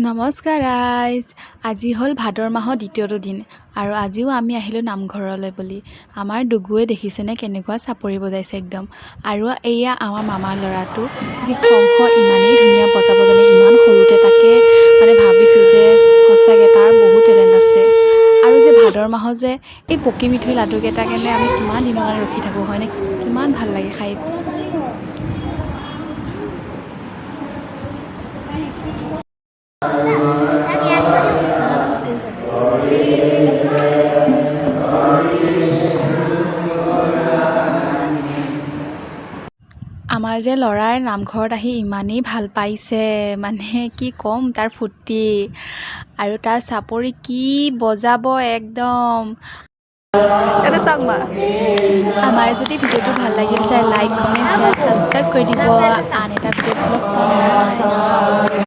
নমস্কাৰ ৰাইজ। আজি হ'ল ভাদৰ মাহৰ দ্বিতীয়টো দিন আৰু আজিও আমি আহিলোঁ নামঘৰলৈ বুলি। আমাৰ ডুগুৱে দেখিছেনে কেনেকুৱা চাপৰি বজাইছে একদম। আৰু এয়া আমাৰ মামাৰ ল'ৰাটো যি শংখ ইমানেই ধুনীয়া বজাব জানে, ইমান সৰুতে তাকে মানে ভাবিছোঁ যে সঁচাকৈ তাৰ বহুত টেলেণ্ট আছে। আৰু যে ভাদৰ মাহত যে এই পকী মিঠৈ লাডুকেইটাৰ কাৰণে আমি কিমান দিনৰ কাৰণে ৰখি থাকোঁ হয়নে, কিমান ভাল লাগে খাই। আমাৰ যে ল'ৰাই নামঘৰত আহি ইমানেই ভাল পাইছে, মানে কি ক'ম তাৰ ফূৰ্তি আৰু তাৰ চাপৰি কি বজাব একদম। এইটো চাওক মা। আমাৰ যদি ভিডিঅ'টো ভাল লাগিল যায় লাইক কমেণ্ট শ্বেয়াৰ ছাবস্ক্ৰাইব কৰি দিব। আন এটা ভিডিঅ'ত লগ পাম।